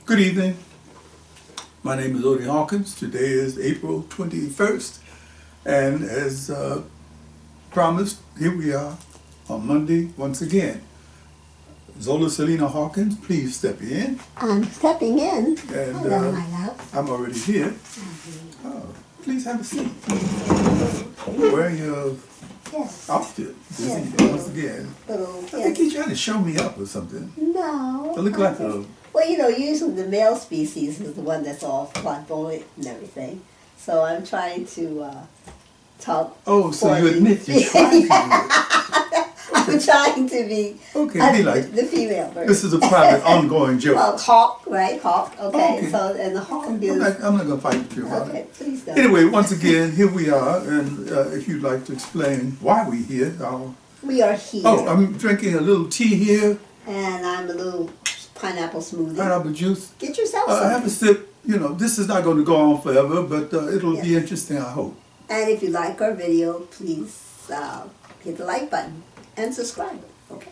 Good evening. My name is Odie Hawkins. Today is April 21st. And as promised, here we are on Monday once again. Zola, Salena-Hawkins, please step in. I'm stepping in. And Hello, my love. I'm already here. Please have a seat. You're wearing your outfit once again. I think you're trying to show me up or something. No. I look like a... Well, you know, usually the male species is the one that's all flamboyant and everything. So I'm trying to talk. Oh, so you admit you're trying to do it. I'm trying to be be like the female version. This is a private, ongoing joke. Hawk, right? Hawk. Okay. Okay. So, and the hawk is... I'm not going to fight with you about Okay, it. please don't. Anyway, once again, here we are, and if you'd like to explain why we're here, We are here. Oh, I'm drinking a little tea here. And I'm a little pineapple smoothie. Pineapple juice. Get yourself some. Have a sip. You know, this is not going to go on forever, but it'll be interesting, I hope. And if you like our video, please hit the like button and subscribe. Okay.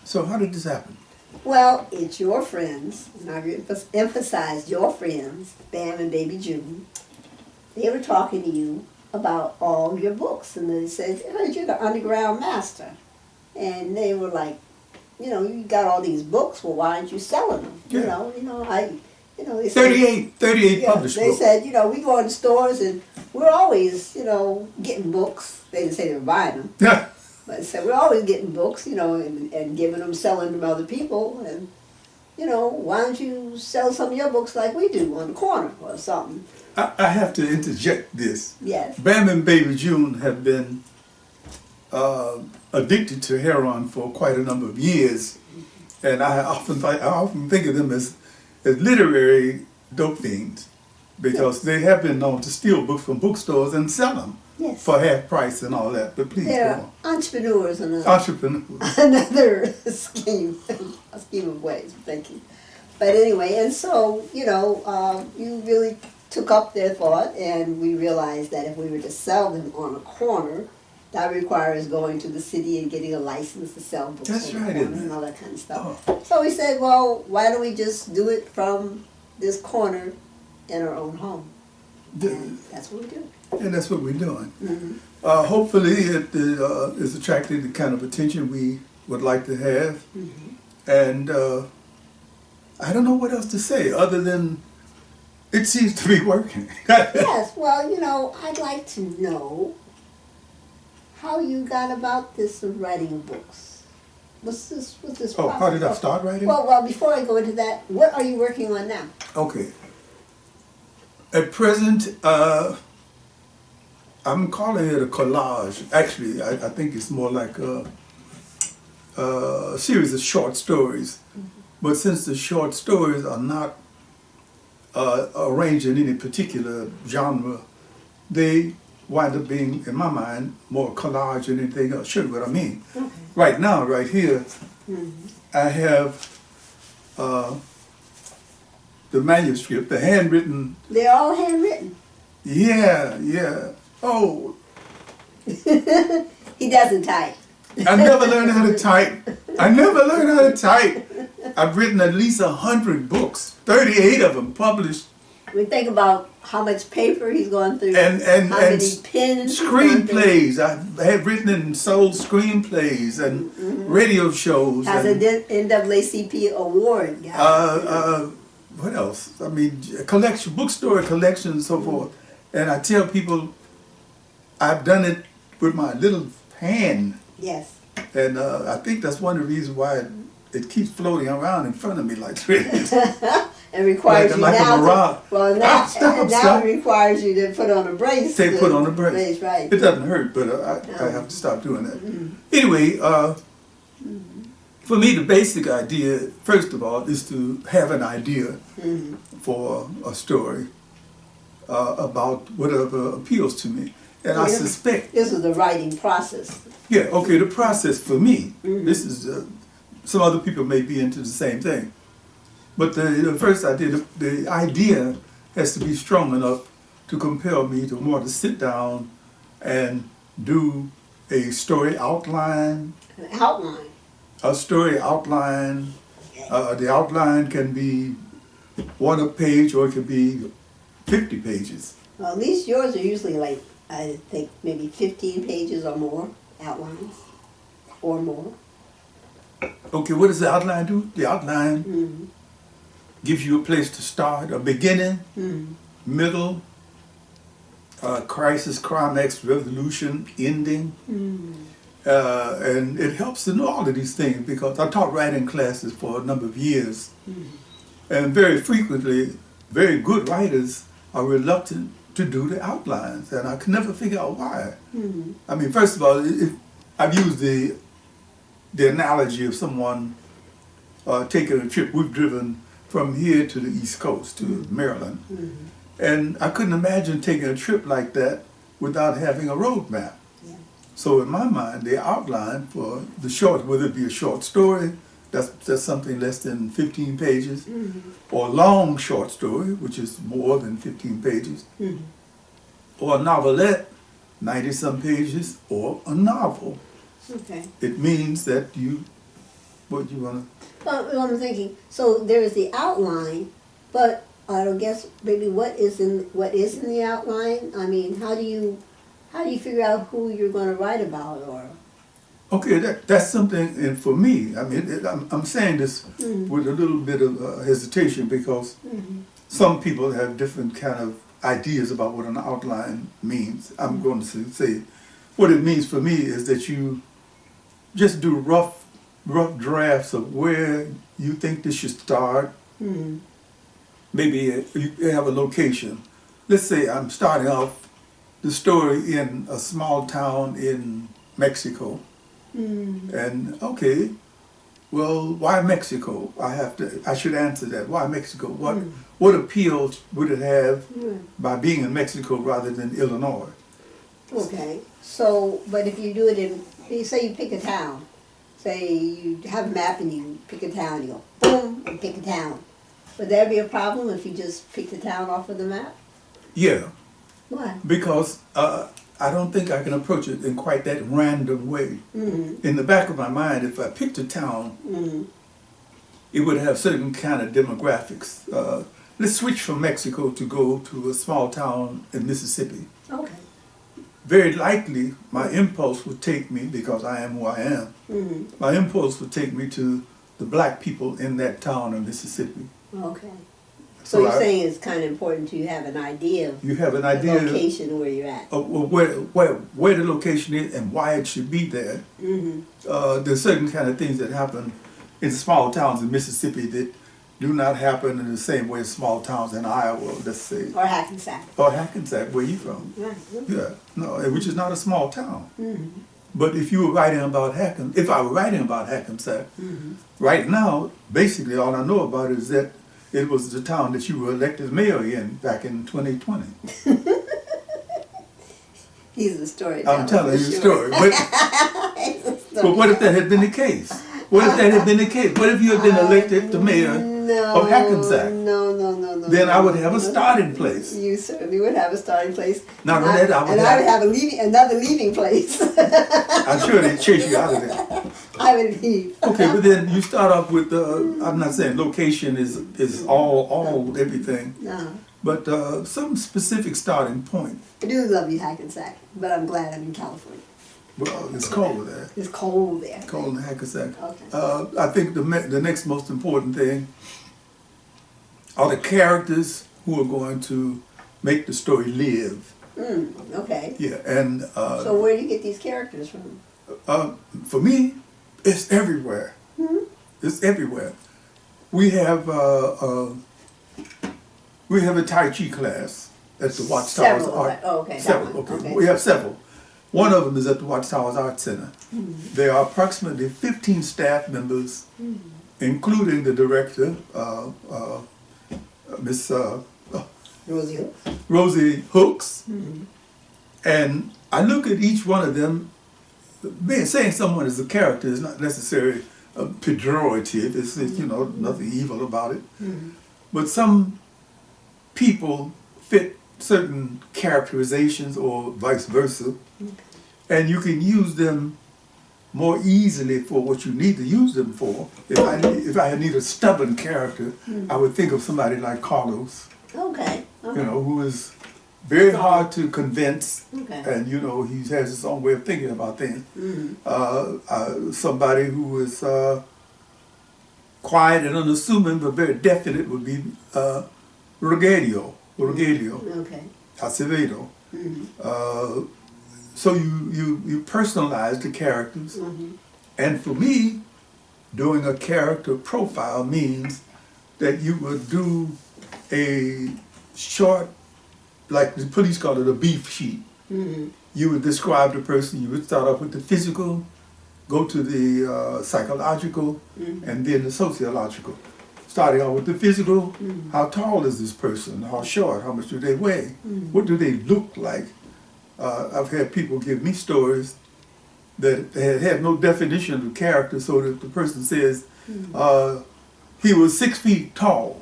So how did this happen? Well, it's your friends, and I emphasized your friends, Bam and Baby June. They were talking to you about all your books, and they said, I heard you're the underground master. And they were like, you know, you got all these books, well, why aren't you selling them? Yeah. They said, 38 published they books. said, you know, we go in the stores and we're always, you know, getting books. They didn't say they were buying them. Yeah. But they said, we're always getting books, you know, and giving them, selling them to other people. And, you know, why don't you sell some of your books like we do on the corner or something? I have to interject this. Yes. Bam and Baby June have been addicted to heroin for quite a number of years, and I often think of them as literary dope fiends, because they have been known to steal books from bookstores and sell them for half price and all that. But please They're go on. entrepreneurs and Entrepreneurs. another scheme of ways of thinking. But anyway, and so, you know, you really took up their thought, and we realized that if we were to sell them on a corner, that requires going to the city and getting a license to sell books. That's on the right, corner isn't it? and all that kind of stuff. Oh. So we said, well, why don't we just do it from this corner in our own home? And that's what we do. And that's what we're doing. Mm-hmm. Hopefully it is attracting the kind of attention we would like to have. Mm-hmm. And I don't know what else to say other than it seems to be working. Yes, well, you know, I'd like to know how you got about this of writing books. What's this process? Oh, how did I start writing? Well, before I go into that, what are you working on now? Okay. At present, I'm calling it a collage. Actually, I think it's more like a series of short stories. Mm-hmm. But since the short stories are not arranged in any particular genre, they wind up being, in my mind, more collage than anything else. Show you what I mean. Okay. Right now, right here, I have the manuscript, the handwritten. They're all handwritten. Yeah. Oh. He doesn't type. I never learned how to type. I've written at least 100 books, 38 of them published. We think about how much paper he's gone through, and how many pens. Screenplays. I have written and sold screenplays and radio shows. Has an NAACP award. What else? I mean, collection, bookstore collection and so forth. And I tell people I've done it with my little hand. Yes. And I think that's one of the reasons why it keeps floating around in front of me like this. And requires like you now a mirage. now Stop. it requires you to put on a brace. Say put on a brace. Right. It doesn't hurt, but I have to stop doing that. Anyway, for me the basic idea, first of all, is to have an idea for a story about whatever appeals to me. And I suspect... This is the writing process. Yeah, okay, the process for me, this is... some other people may be into the same thing. But the first idea, the idea has to be strong enough to compel me to want to sit down and do a story outline. An outline. A story outline. The outline can be one a page, or it could be 50 pages. Well, at least yours are usually like, I think, maybe 15 pages or more, outlines, or more. Okay, what does the outline do? The outline Mm-hmm. gives you a place to start, a beginning, Mm-hmm. middle, crisis, climax, resolution, ending. Mm-hmm. And it helps to know all of these things because I taught writing classes for a number of years. Mm-hmm. And very frequently, very good writers are reluctant to do the outlines. And I could never figure out why. Mm-hmm. I mean, first of all, I've used the analogy of someone taking a trip. We've driven from here to the East Coast, to Maryland. Mm-hmm. And I couldn't imagine taking a trip like that without having a road map. Yeah. So in my mind, the outline for the short, whether it be a short story, that's something less than 15 pages, Mm-hmm. or a long short story, which is more than 15 pages, Mm-hmm. or a novelette, 90-some pages, or a novel. Okay. It means that what you want Well, I'm thinking, so there is the outline, but I don't guess maybe what is in the outline? I mean, how do you figure out who you're going to write about, or? Okay, that's something, and for me, I mean, I'm saying this Mm-hmm. with a little bit of hesitation because Mm-hmm. some people have different kind of ideas about what an outline means. I'm going to say what it means for me is that you just do rough drafts of where you think this should start. Mm-hmm. Maybe you have a location. Let's say I'm starting off the story in a small town in Mexico. Mm-hmm. And okay, well, why Mexico? I should answer that. Why Mexico? What appeal would it have by being in Mexico rather than Illinois? Okay. So, but if you do it in, say you pick a town, say you have a map and you pick a town, you go boom and pick a town. Would there be a problem if you just picked the town off of the map? Yeah, Why? because I don't think I can approach it in quite that random way. Mm-hmm. In the back of my mind, if I picked a town, Mm-hmm. it would have certain kind of demographics. Let's switch from Mexico to go to a small town in Mississippi. Okay. Very likely, my impulse would take me, because I am who I am, Mm-hmm. my impulse would take me to the black people in that town in Mississippi. Okay. So you're I- saying it's kind of important to have an idea of You have an the idea location where you're at. of where the location is and why it should be there. Mm-hmm. There's certain kind of things that happen in small towns in Mississippi that do not happen in the same way as small towns in Iowa, let's say. Or Hackensack. Or Hackensack, where you from? Right. Yeah, no, which is not a small town. Mm-hmm. But if you were writing about if I were writing about Hackensack, Mm-hmm. right now, basically all I know about is that it was the town that you were elected mayor in back in 2020. He's a story. I'm telling you the story. He's a story. But what if that had been the case? What if that had been the case? What if you had been elected the mayor of Hackensack? No. Then I would have a starting place. You certainly would have a starting place. Not and only that, I would have another leaving place. I'm sure they'd chase you out of there. I would leave. Okay, but then you start off with, I'm not saying location is all everything, No. but some specific starting point. I do love you, Hackensack, but I'm glad I'm in California. Well, it's cold there. It's cold there. Cold in Hackensack. Okay. I think the next most important thing are the characters who are going to make the story live. Okay. Yeah, and So where do you get these characters from? for me, it's everywhere. Mm-hmm. It's everywhere. We have a Tai Chi class at the Watchtowers Several. Art. Oh, okay. That Several. one. Okay. We have several. One of them is at the Watchtowers Art Center. Mm-hmm. There are approximately 15 staff members, including the director, Miss Rosie Hooks. Rosie Hooks. Mm-hmm. And I look at each one of them. Saying someone is a character is not necessarily a pejorative. It's nothing evil about it. Mm-hmm. But some people fit certain characterizations or vice versa, and you can use them more easily for what you need to use them for. If I need a stubborn character, I would think of somebody like Carlos. Okay. You know, who is very hard to convince, and you know, he has his own way of thinking about things. Somebody who is quiet and unassuming but very definite would be Rogelio. Okay. Acevedo. So you personalize the characters, and for me, doing a character profile means that you would do a short, like the police call it, a beef sheet. You would describe the person. You would start off with the physical, go to the psychological, and then the sociological. Starting out with the physical, how tall is this person? How short? How much do they weigh? What do they look like? I've had people give me stories that have no definition of character, so that the person says he was 6 feet tall.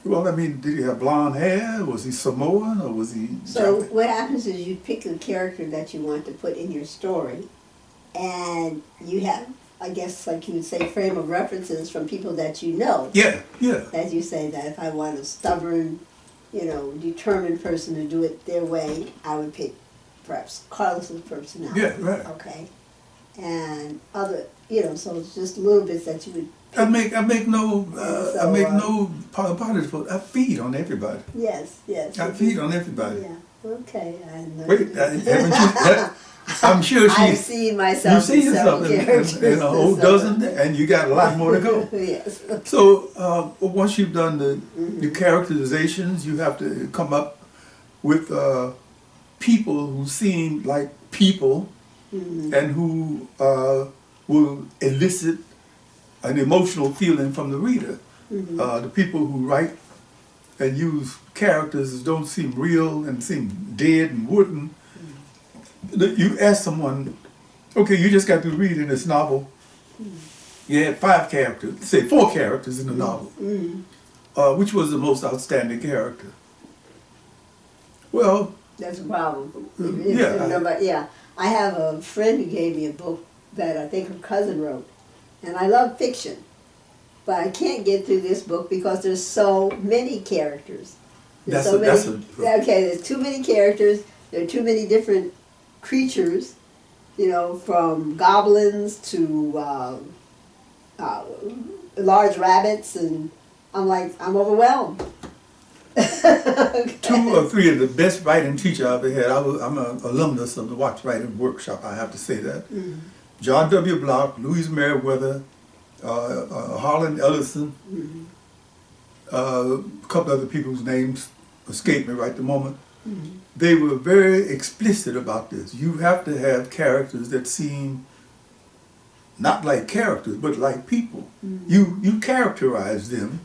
Well, I mean, did he have blonde hair? Was he Samoan or was he... So what happens is you pick a character that you want to put in your story, and you have, I guess, like you would say, frame of references from people that you know. Yeah, yeah. As you say, that if I want a stubborn, you know, determined person to do it their way, I would pick perhaps Carlos's personality. Yeah, right. Okay. And other, you know, so it's just little bits that you would... I make no part about it, but I feed on everybody. Yes, yes. I feed on everybody. Yeah, okay. Wait, haven't you? I'm sure I've seen myself. You've seen yourself in a whole dozen, and you got a lot more to go. Yes. So once you've done the characterizations, you have to come up with people who seem like people, and who will elicit an emotional feeling from the reader. The people who write and use characters that don't seem real and seem dead and wooden. You ask someone, okay, you just got to read in this novel. You had 5 characters, say 4 characters in the novel. Which was the most outstanding character? Well, that's a problem. Yeah. I have a friend who gave me a book that I think her cousin wrote, and I love fiction, but I can't get through this book because there's so many characters. There's too many characters. There are too many different creatures, you know, from goblins to large rabbits, and I'm overwhelmed. 2 or 3 of the best writing teachers I've ever had. I'm an alumnus of the Watch Writing Workshop, I have to say that. John W. Block, Louise Merriweather, Harlan Ellison, a couple other people's names escape me right the moment. They were very explicit about this. You have to have characters that seem not like characters, but like people. You characterize them,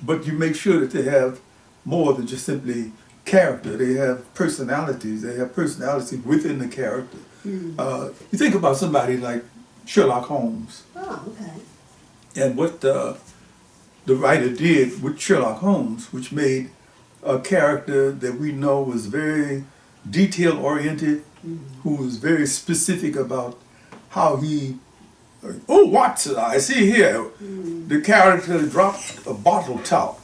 but you make sure that they have more than just simply character. They have personalities. They have personality within the character. You think about somebody like Sherlock Holmes. Oh, okay. And what the writer did with Sherlock Holmes, which made a character that we know was very detail-oriented, who was very specific about how he... Oh, Watson, I see here, the character dropped a bottle top.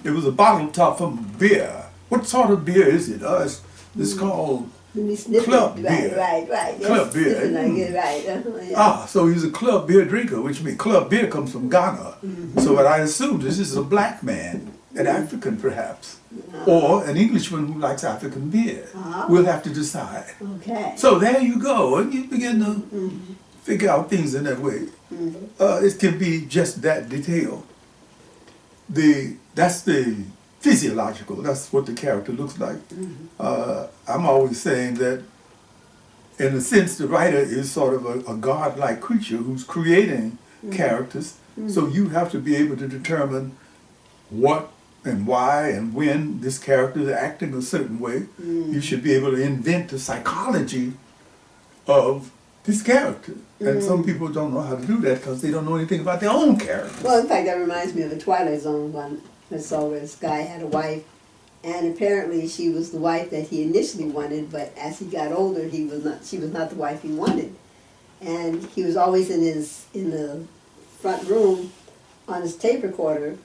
It was a bottle top from beer. What sort of beer is it? It's called club beer. Right. Club beer. Right. So he's a club beer drinker, which means club beer comes from Ghana. So what I assume this is a black man, an African perhaps, or an Englishman who likes African beer. We'll have to decide. Okay. So there you go, and you begin to figure out things in that way. It can be just that detail. That's the physiological. That's what the character looks like. I'm always saying that, in a sense, the writer is sort of a godlike creature who's creating characters. So you have to be able to determine what and why and when this character is acting a certain way. You should be able to invent the psychology of this character. And some people don't know how to do that because they don't know anything about their own character. Well, in fact, that reminds me of the Twilight Zone one. I saw where this guy had a wife, and apparently she was the wife that he initially wanted, but as he got older, she was not the wife he wanted. and he was always in the front room on his tape recorder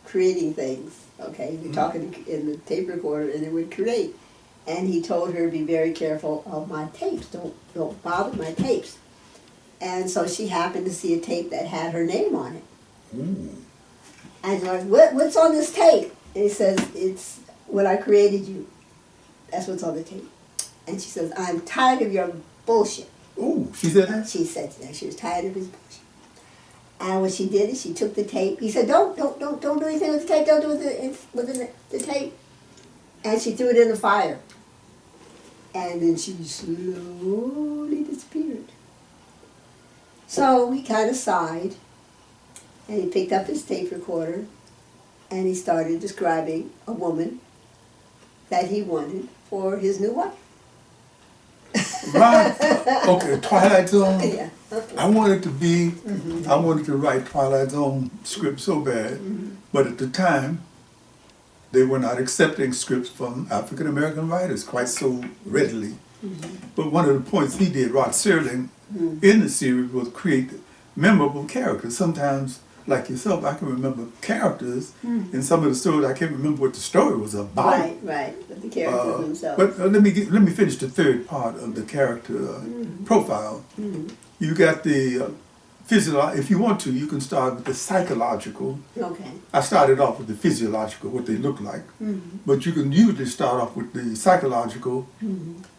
creating things. Okay, we're talking in the tape recorder, and it would create. And he told her, be very careful of my tapes. Don't bother my tapes. And so she happened to see a tape that had her name on it. Ooh. And she's like, what's on this tape? And he says, it's when I created you. That's what's on the tape. And she says, I'm tired of your bullshit. Ooh, she said that? She said that. She was tired of his bullshit. And what she did is she took the tape. He said, don't do anything with the tape. Don't do it with the tape. And she threw it in the fire. And then she slowly disappeared. So he kind of sighed. And he picked up his tape recorder. And he started describing a woman that he wanted for his new wife. Right. Okay, Twilight Zone. Yeah. I wanted to write Twilight Zone script so bad, but at the time, they were not accepting scripts from African American writers quite so readily. But one of the points he did, Rod Serling, in the series was create memorable characters. Sometimes, like yourself, I can remember characters in some of the stories. I can't remember what the story was about. Right. But the characters themselves. But let me finish the third part of the character profile. You got the physiological. If you want to, you can start with the psychological. Okay. I started off with the physiological, what they look like. But you can usually start off with the psychological,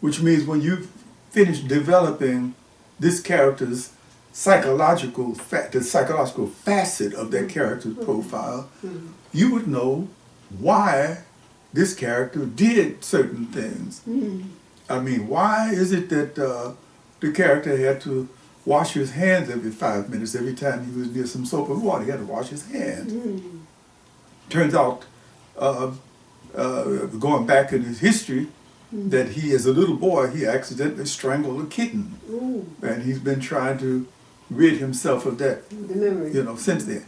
which means when you've finished developing this character's psychological facet of that character's profile, you would know why this character did certain things. I mean, why is it that the character had to wash his hands every 5 minutes, every time he was near some soap and water? He had to wash his hands. Turns out, going back in his history, that he, as a little boy, he accidentally strangled a kitten. And he's been trying to rid himself of that, The memory. since then,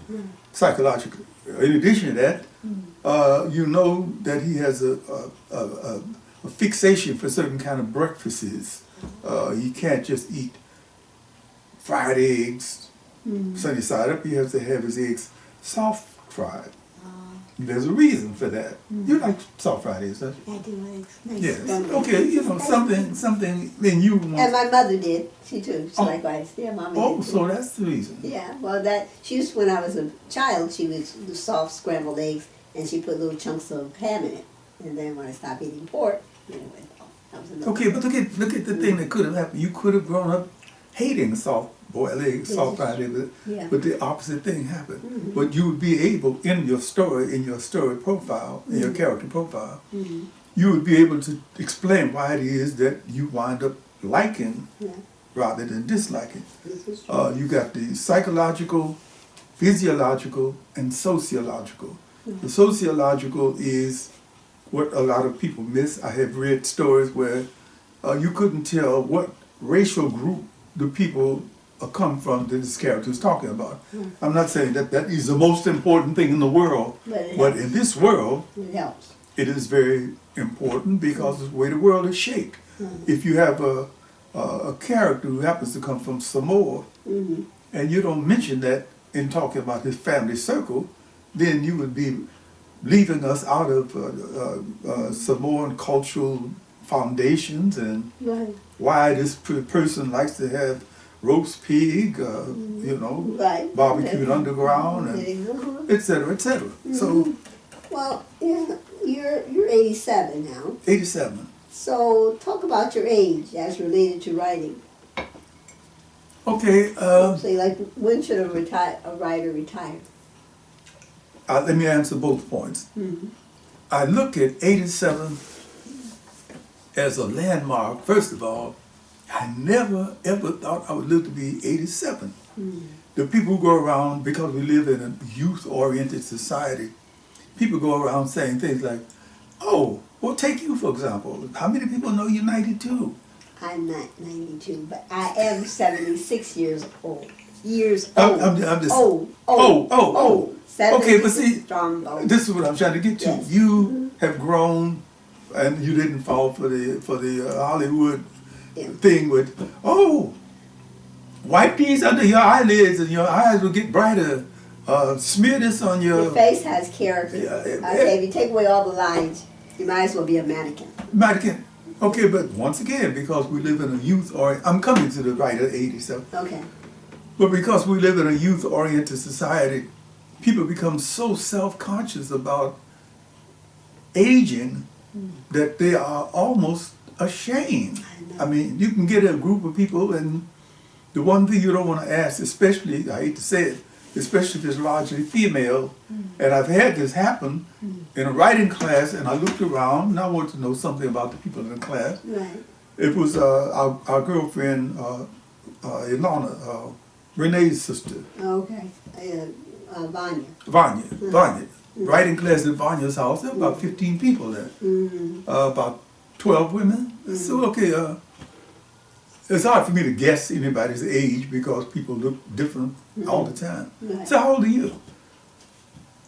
psychologically. In addition to that, you know that he has a fixation for certain kind of breakfasts. He can't just eat fried eggs, sunny side up. He has to have his eggs soft fried. There's a reason for that. You like soft fried eggs, don't you? I do eggs. Nice. Yes. Okay, something in you wants. And my mother did. She too. She likewise. Yeah, Mommy did too. So that's the reason. Yeah, well, she used, when I was a child, she would do soft scrambled eggs, and she put little chunks of ham in it. And then when I stopped eating pork, that was another. Okay, but look at the thing that could have happened. You could have grown up hating soft boiled eggs, soft fried eggs, but the opposite thing happened. But you would be able, in your story profile, in your character profile, you would be able to explain why it is that you wind up liking rather than disliking. You got the psychological, physiological, and sociological. The sociological is what a lot of people miss. I have read stories where you couldn't tell what racial group the people come from that this character is talking about. I'm not saying that is the most important thing in the world, but in this world, it helps. It is very important because of the way the world is shaped. If you have a character who happens to come from Samoa, and you don't mention that in talking about his family circle, then you would be leaving us out of Samoan cultural foundations and why this person likes to have roast pig, barbecued underground, and et cetera, et cetera. So, well, yeah, you're 87 now. 87. So talk about your age as related to writing. Okay. Say, like, when should a writer retire? Let me answer both points. I look at 87 as a landmark. First of all, I never ever thought I would live to be 87. The people who go around, because we live in a youth-oriented society, people go around saying things like, oh, well, take you for example. How many people know you're 92? I'm not 92, but I am 76 years old. I'm just old. Okay, but see, strong. This is what I'm trying to get to. Yes. You have grown, and you didn't fall for the Hollywood thing with, oh, wipe these under your eyelids and your eyes will get brighter. Smear this on Your face has character. I say if you take away all the lines, you might as well be a mannequin. Mannequin. Okay, but once again, because we live in a I'm coming to the right of 80, so. Okay. But because we live in a youth-oriented society, people become so self-conscious about aging that they are almost ashamed. I mean, you can get a group of people, and the one thing you don't want to ask, especially, I hate to say it, especially if it's largely female, and I've had this happen in a writing class, and I looked around, and I wanted to know something about the people in the class. Right. It was our girlfriend, Ilana, Renee's sister. Okay. Vanya. Vanya. Writing class at Vanya's house, there were about 15 people there. About 12 women. So, okay, it's hard for me to guess anybody's age because people look different all the time. Right. So how old are you?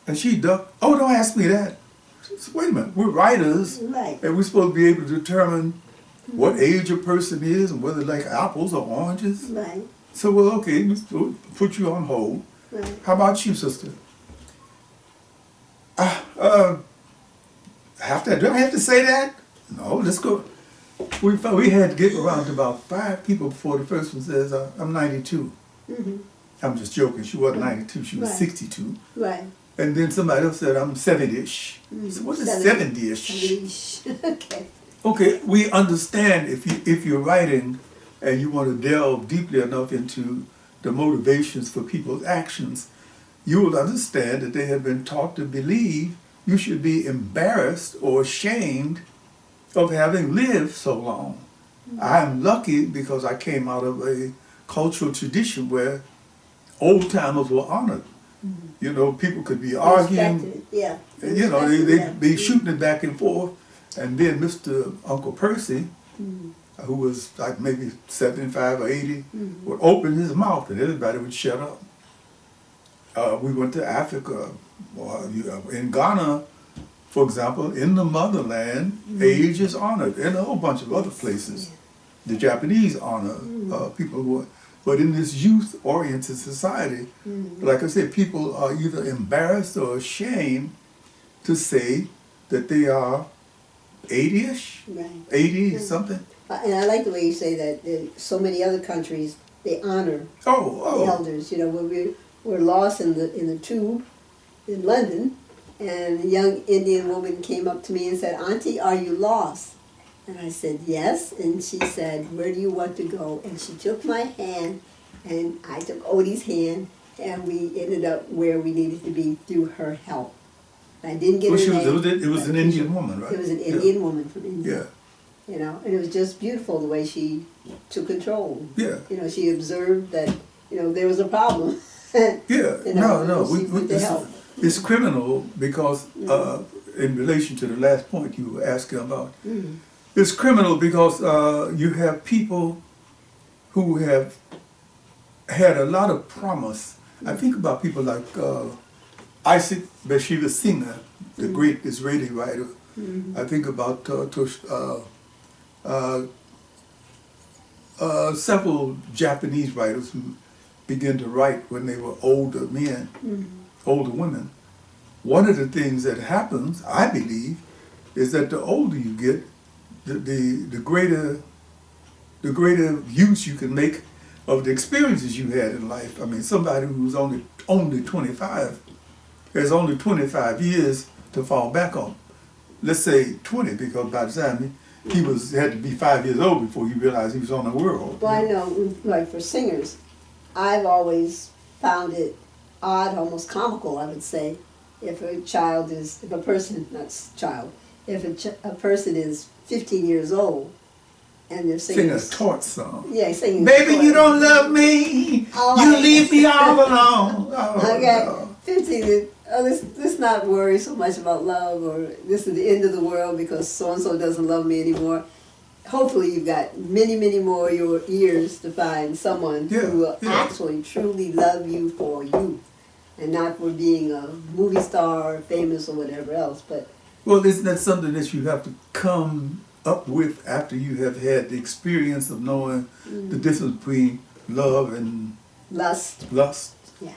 And she ducked, oh, don't ask me that. So, wait a minute, we're writers, Right. and we're supposed to be able to determine what age a person is and whether they like apples or oranges. Right. So, well, okay, let's put you on hold. Right. How about you, sister? Do I have to say that? No, let's go. We had to get around to about 5 people before the first one says, I'm 92. I'm just joking. She wasn't 92. She was 62. Right. And then somebody else said, I'm 70-ish. So what is 70-ish? Okay. Okay, we understand if you're writing and you want to delve deeply enough into the motivations for people's actions, you will understand that they have been taught to believe you should be embarrassed or ashamed of having lived so long. I'm lucky because I came out of a cultural tradition where old-timers were honored. You know, people could be arguing, Respected. Yeah. and, you know, they'd be shooting it back and forth, and then Mr. Uncle Percy, who was like maybe 75 or 80, would open his mouth and everybody would shut up. We went to Africa, in Ghana, for example, in the motherland, age is honored, and a whole bunch of other places. The Japanese honor people who are, but in this youth-oriented society, like I said, people are either embarrassed or ashamed to say that they are 80-ish, Right. 80 something. And I like the way you say that. So many other countries, they honor the Oh. elders. You know, when we're lost in the tube in London, and a young Indian woman came up to me and said, "Auntie, are you lost?" And I said, "Yes." And she said, "Where do you want to go?" And she took my hand, and I took Odie's hand, and we ended up where we needed to be through her help. I didn't get her name. It was an Indian woman, right? It was an Indian woman from India. Yeah. You know, and it was just beautiful the way she took control. Yeah. You know, she observed that, you know, there was a problem. Yeah, You know, no, she went to help. it's criminal because, in relation to the last point you were asking about, it's criminal because you have people who have had a lot of promise. I think about people like Isaac Bashevis Singer, the great Israeli writer. I think about several Japanese writers who began to write when they were older men, older women. One of the things that happens, I believe, is that the older you get, the greater use you can make of the experiences you had in life. I mean, somebody who's only 25 has only 25 years to fall back on. Let's say 20, because by the time he had to be 5 years old before he realized he was on the world. Well, I know, like for singers, I've always found it odd, almost comical, I would say, if a person is 15 years old and they're singing a torch song. Yeah, singing. Baby, you don't love me. You leave me all alone. Oh, okay, no. 15. Let's not worry so much about love, or this is the end of the world because so and so doesn't love me anymore. Hopefully, you've got many, many more your years to find someone who will actually truly love you for you, and not for being a movie star, or famous, or whatever else. But well, isn't that something that you have to come up with after you have had the experience of knowing the difference between love and Lust. lust. Yeah.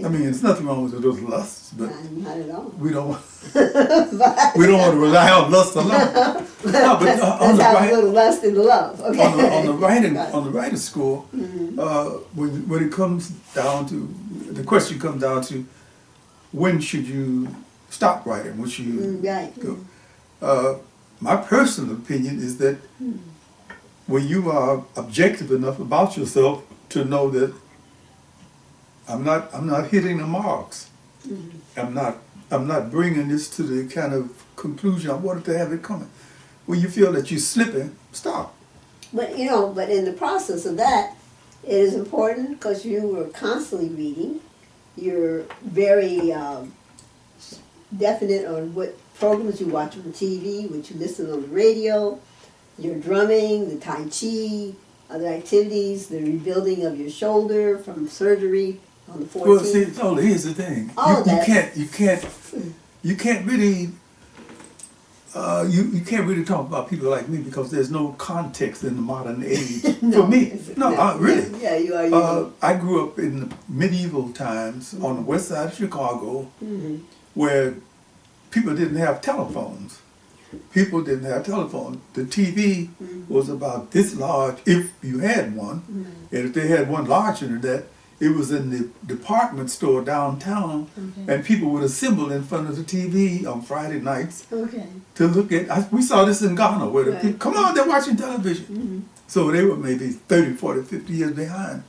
I mean, there's nothing wrong with those lusts, but Not at all. we don't But we don't want to rely on lust alone. No, but on let's the have right, a little lust in the love. Okay. on the writer score, Mm-hmm. when it comes down to the question comes down to when should you stop writing? When should you Right. go? My personal opinion is that when you are objective enough about yourself to know that I'm not hitting the marks. I'm not bringing this to the kind of conclusion I wanted to have it coming. When you feel that you're slipping, stop. But but in the process of that, it is important because you were constantly reading. You're very definite on what programs you watch on TV, what you listen on the radio. Your drumming, the Tai Chi, other activities, the rebuilding of your shoulder from surgery on the 14th. Well, see, Zola, here's the thing. You can't really. You can't really talk about people like me because there's no context in the modern age for me. No, really. Yeah, you are. I grew up in the medieval times on the west side of Chicago, where people didn't have telephones. People didn't have telephones. The TV was about this large, if you had one, and if they had one larger than that, it was in the department store downtown, and people would assemble in front of the TV on Friday nights to look at. We saw this in Ghana, where the people, come on, they're watching television. So they were maybe 30, 40, 50 years behind.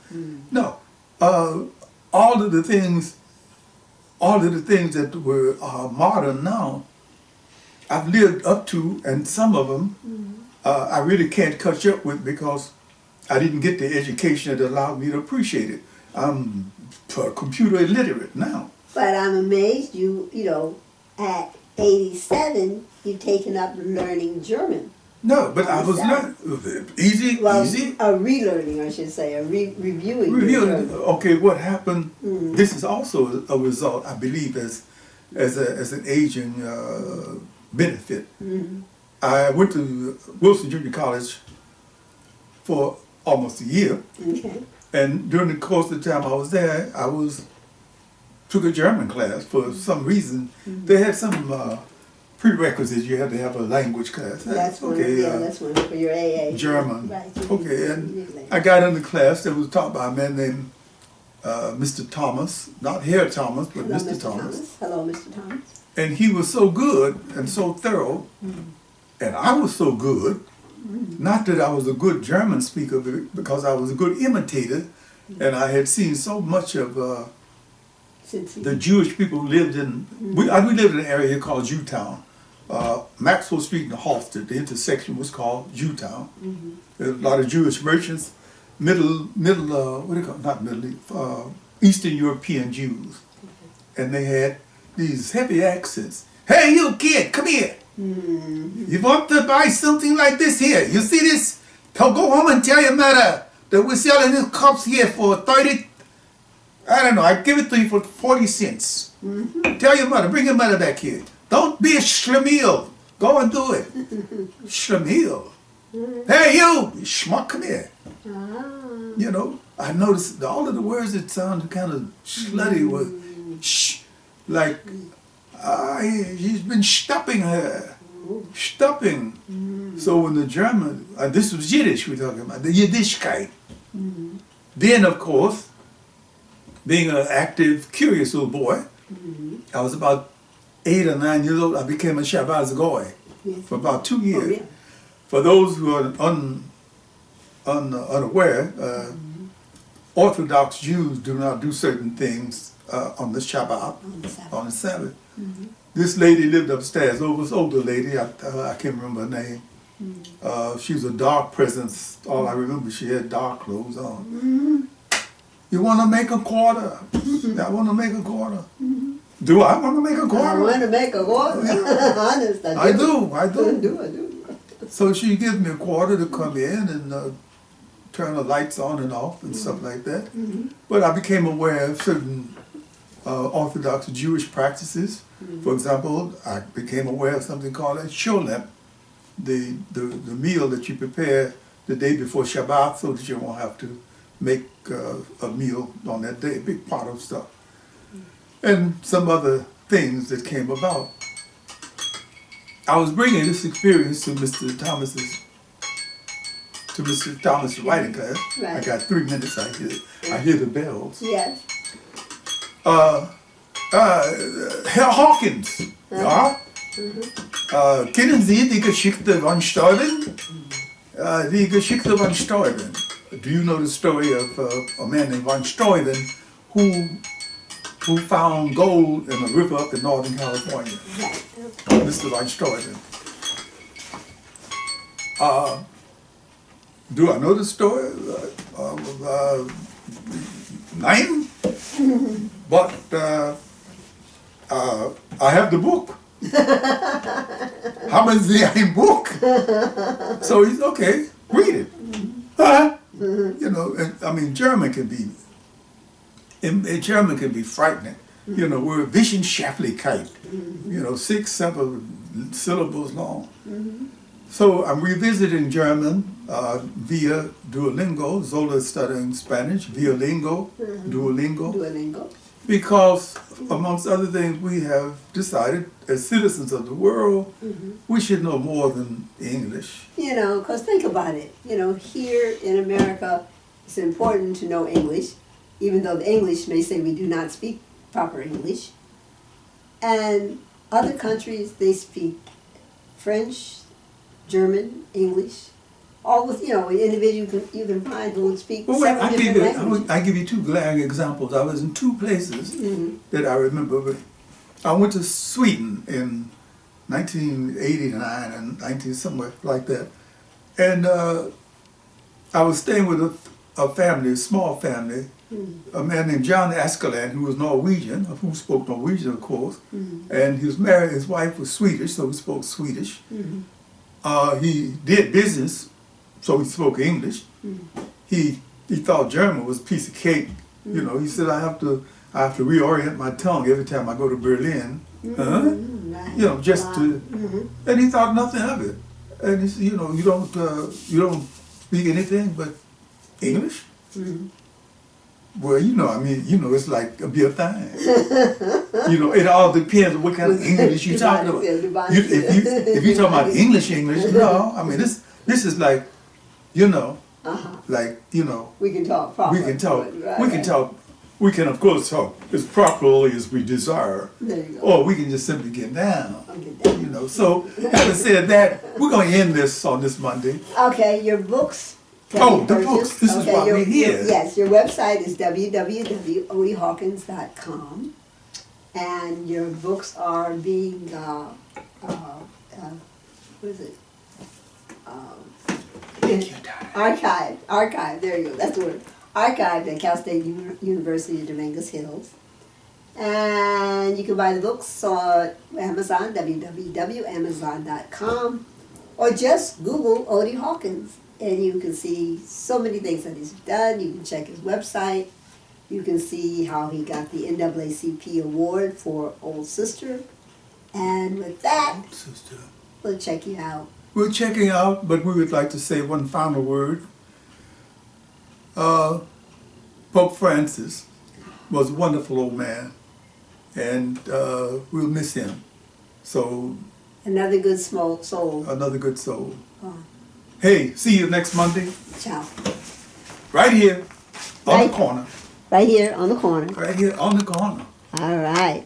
No, all of the things that were modern now, I've lived up to, and some of them I really can't catch up with because I didn't get the education that allowed me to appreciate it. I'm computer illiterate now. But I'm amazed at 87, you've taken up learning German. No, but I was learning. Easy. Relearning, I should say, reviewing. Reviewing. Okay, what happened, this is also a result, I believe, as an aging benefit. I went to Wilson Junior College for almost a year. And during the course of the time I was there, took a German class for some reason. They had some prerequisites. You had to have a language class. That's one. That's one for your AA. German. Right. Okay, and I got in the class that was taught by a man named Mr. Thomas, not Herr Thomas, but Hello, Mr. Thomas. Hello, Mr. Thomas. And he was so good and so thorough, and I was so good. Not that I was a good German speaker, because I was a good imitator, and I had seen so much of the Jewish people who lived in. We lived in an area here called Jewtown, Maxwell Street and Halsted. The intersection was called Jewtown. There were a lot of Jewish merchants, Eastern European Jews, and they had these heavy accents. Hey, you kid, come here. You want to buy something like this here? You see this? Go home and tell your mother that we're selling these cups here for 30. I don't know. I give it to you for 40 cents. Tell your mother. Bring your mother back here. Don't be a schlemiel. Go and do it. Schlemiel. Hey, you schmuck, come here. I noticed all of the words that sounded kind of slutty were like. He's been stopping her. Stopping. So when the German, this was Yiddish we're talking about, the Yiddishkeit. Then, of course, being an active, curious little boy, I was about 8 or 9 years old, I became a Shabbat Goy for about 2 years. For those who are unaware, Orthodox Jews do not do certain things on the Shabbat, on the Sabbath. This lady lived upstairs, older lady, I can't remember her name. She was a dark presence. All I remember, she had dark clothes on. You want to make a quarter? I want to make a quarter. Do I want to make a quarter? I want to make a quarter. Honest, I do. I do. So she gives me a quarter to come in and turn the lights on and off and stuff like that. But I became aware of certain Orthodox Jewish practices. For example, I became aware of something called a sholem, the meal that you prepare the day before Shabbat so that you won't have to make a meal on that day, big pot of stuff. And some other things that came about. I was bringing this experience to Mr. Thomas' writing class. Right. I got 3 minutes, I hear the bells. Yes. Herr Hawkins, ja? Kennen Sie die Geschichte von Steuben? Die Geschichte von Steuben. Do you know the story of a man named von Steuben who found gold in a river up in Northern California? Right. Mr. von Steuben. Do I know the story? Nein. But I have the book. Haben Sie ein Buch? So he's okay. Read it. Huh? You know, and, I mean, German can be frightening. You know, we're Wissenschaftlichkeit. You know, 6, 7 syllables long. So I'm revisiting German via Duolingo. Zola is studying Spanish via Duolingo. Because, amongst other things, we have decided, as citizens of the world, we should know more than English. You know, because think about it. You know, here in America, it's important to know English, even though the English may say we do not speak proper English. And other countries, they speak French, German, English, all with, you know, an individual you can find who would speak several different languages. I give you 2 glaring examples. I was in 2 places that I remember. I went to Sweden in 1989 and 19 somewhere like that, and I was staying with a family, a small family, a man named John Askeland, who was Norwegian, who spoke Norwegian, of course, and he was married. His wife was Swedish, so he spoke Swedish. He did business, so he spoke English. He thought German was a piece of cake. You know, he said, I have to reorient my tongue every time I go to Berlin. Right. You know, just to, and he thought nothing of it. And he said, you know, you don't speak anything but English? Well, you know, I mean, you know, it's like a beer thing. You know, it all depends on what kind of English you're talking about. If you're talking about English, no, I mean, this is like, you know, like, you know. We can talk properly. We can talk. We can, of course, talk as properly as we desire. There you go. Or we can just simply get down. You know, so having said that, we're going to end this on this Monday. Okay, your books. Oh, the books. This is why we're here. Yes, your website is www.odiehawkins.com, and your books are being what is it? Archived. There you go. That's the word. Archived at Cal State University of Dominguez Hills. And you can buy the books on Amazon, www.amazon.com, or just Google Odie Hawkins, and you can see so many things that he's done. You can check his website. You can see how he got the NAACP award for Old Sister. And with that, we'll check you out. We're checking out, but we would like to say one final word. Pope Francis was a wonderful old man, and we'll miss him. So another good soul. Another good soul. Oh. Hey, see you next Monday. Ciao. Right here on the corner. Right here on the corner. Right here on the corner. All right.